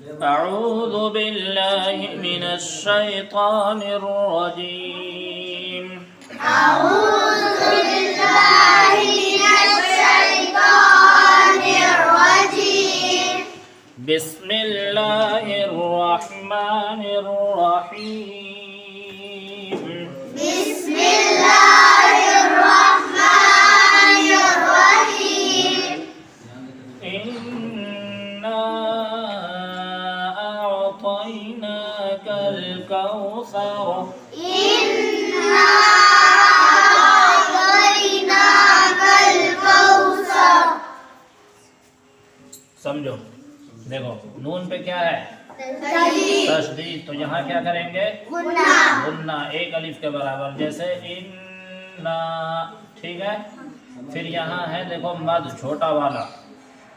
أعوذ بالله من الشيطان الرجيم. أعوذ بالله من الشيطان الرجيم. بسم الله الرحمن الرحيم. بسم الله الرحمن الرحيم. إنا أعطيناك الكوثر. إنا أعطيناك الكوثر. समझो, देखो नून पे क्या है? तशदीद. तो यहाँ क्या करेंगे? गुन्ना एक अलिफ के बराबर, जैसे इन्ना. ठीक है. फिर यहाँ है देखो मद छोटा वाला,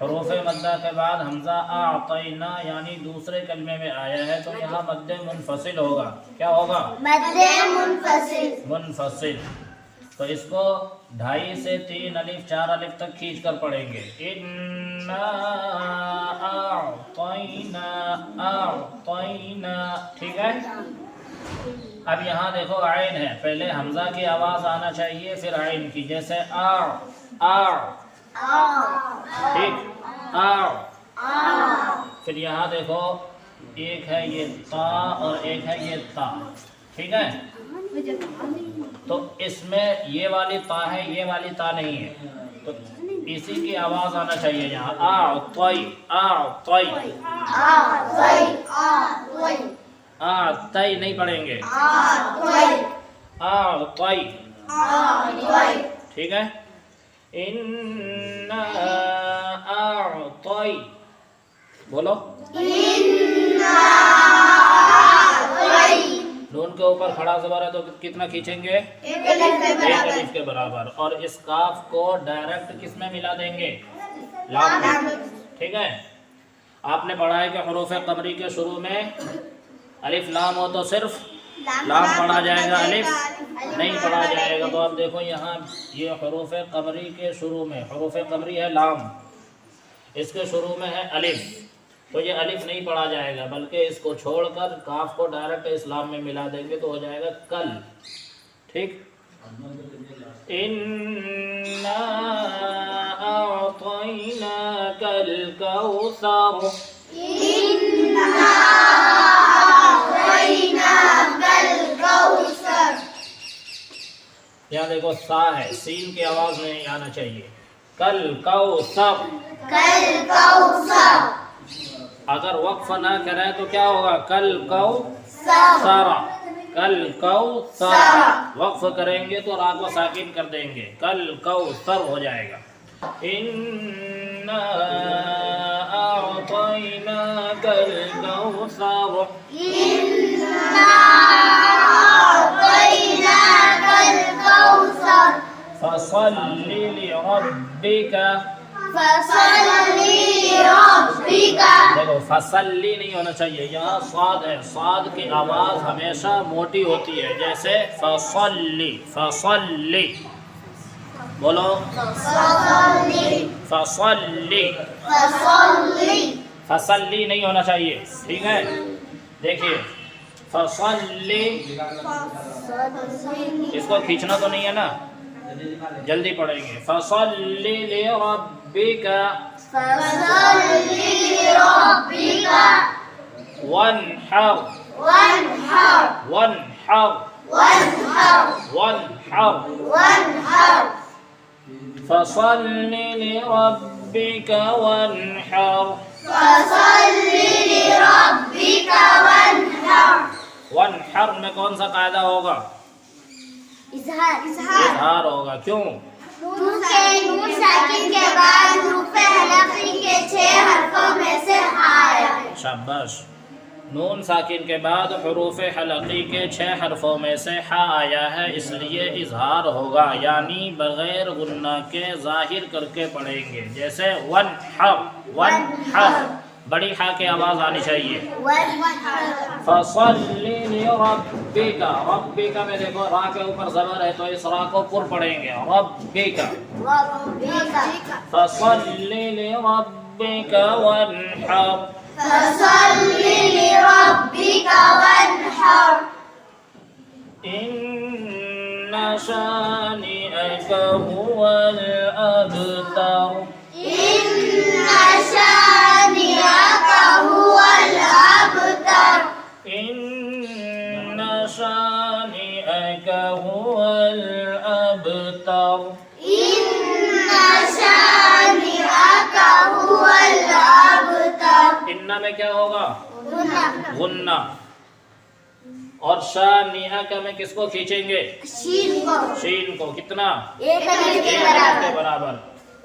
हरूफ मद्दा के बाद हमजा आतैना यानी दूसरे कलमे में आया है, तो यहाँ मद्दे मुनफसिल होगा. क्या होगा? मद्दे मुनफसिल. मुनफसिल. तो इसको 2.5 से 3 अलिफ 4 अलिफ तक खींच कर पढ़ेंगे. इन्ना आतैना. ठीक है. अब यहाँ देखो आइन है, पहले हमजा की आवाज आना चाहिए, फिर आइन की, जैसे आ. ठीक. आ. फिर यहाँ देखो एक है ये ता और एक है ये ता. ठीक है. तो इसमें ये वाली ता है, ये वाली ता नहीं है, तो इसी की आवाज आना चाहिए यहाँ. आ तई नहीं पढ़ेंगे. आ तई. ठीक है. इन्ना आतई. बोलो. नून के ऊपर खड़ा ज़बर है तो कितना खींचेंगे? एक अलिफ के बराबर. और इस काफ को डायरेक्ट किस में मिला देंगे? लाम में. ठीक है. आपने पढ़ा है कि हुरूफ कमरी के शुरू में अलिफ लाम हो तो सिर्फ लाम पढ़ा जाएगा, अलिफ नहीं पढ़ा जाएगा. तो अब देखो यहाँ ये हुरूफ कमरी के शुरू में, हुरूफ कमरी है लाम, इसके शुरू में है अलिफ, तो ये अलिफ नहीं पढ़ा जाएगा, बल्कि इसको छोड़कर काफ को डायरेक्ट इस्लाम में मिला देंगे तो हो जाएगा कल. ठीक. इन्ना अअतैनाकल कौसर. इन्ना अअतैनाकल कौसर. यहाँ देखो सा है, सीन की आवाज नहीं आना चाहिए. कल कौसर. कल कौसर. अगर वक्फ ना करें तो क्या होगा? कल कौसरा. कल कौसरा. वक्फ करेंगे तो रा को साकिन कर देंगे, कल कौसर हो जाएगा. इन्ना अअतैनाकल कौसर. इन्ना अअतैनाकल कौसर. फसल्लि लिरब्बिक. फसल्लि लिरब्बिक. देखो फसल्ली नहीं होना चाहिए, यहाँ साद है, साद की आवाज हमेशा मोटी होती है, जैसे फसल्ली. फसल्ली. बोलो. फसल्ली. फसल्ली. फसल्ली. फसल्ली नहीं होना चाहिए. ठीक है. देखिए फसल्ली, इसको खींचना तो नहीं है ना, जल्दी पढ़ेंगे. फसल्ली लिरब्बिक. फसल्लि लिरब्बिक. वन्हर. वन्हर. वन्हर. वन्हर. वन्हर. वन्हर. फसल्लि लिरब्बिक वन्हर. फसल्लि लिरब्बिक वन्हर. वन्हर में कौन सा कायदा होगा? इजहार होगा. क्यों? नून साकिन के बाद हुरूफ हलक़ी के 6 हरफों में से आया है. शाबाश. नून साकिन के बाद हुरूफ हलक़ी के 6 हरफों में से हा आया है, इसलिए इजहार होगा, यानी बगैर गुन्ना के जाहिर करके पढ़ेंगे, जैसे वन्हर. वन्हर बड़ी हा की आवाज आनी चाहिए. फसल्लि लिरब्बिका. रब्बिका में देखो रा के ऊपर ज़बर है, तो इस रा को पुर पढ़ेंगे. रब्बिका. फसल्लि लिरब्बिका वन्हर. لربك وانحر إن شانئك هو الأبتر إن شانئك هو الأبتر إن شانئك هو الأبتر إن شانئك هو الأبتر इन्ना में क्या होगा गुन्ना गुन्ना और शानिया में किसको खींचेंगे शीन को शीन को कितना एक अलिफ के एक बराबर के बराबर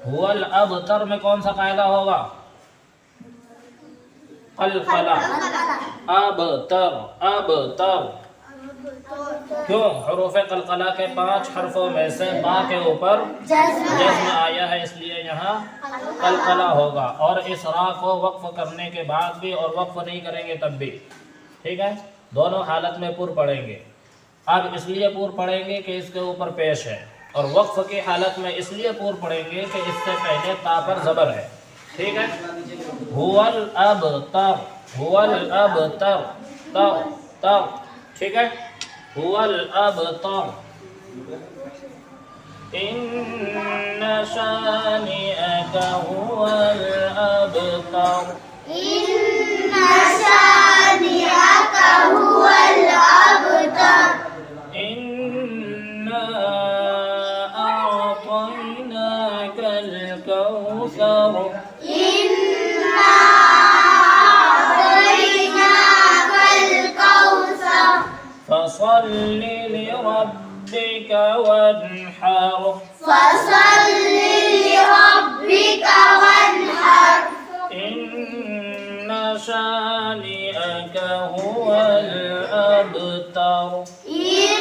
हुवल अबतर में कौन सा कायदा होगा कलकला अबतर अबतर क्यों हरूफ कलकला के 5 हरफों में से बा के ऊपर जज्म आया है इसलिए यहाँ कलकला होगा और इस रा को वक्फ करने के बाद भी और वक्फ नहीं करेंगे तब भी ठीक है दोनों हालत में पूर पढ़ेंगे अब इसलिए पूर पढ़ेंगे कि इसके ऊपर पेश है और वक्फ की हालत में इसलिए पूर पढ़ेंगे कि इससे पहले ता पर जबर है ठीक है हुवल अबतर तर तर ठीक है हुवल अबतर إن شانئك هو الأبتر إن شانئك هو الأبتر إنا أعطيناك الكوثر إنا أعطيناك الكوثر فصل لربك وانحر فصل لربك وانحر إن شانئك هو الأبتر إن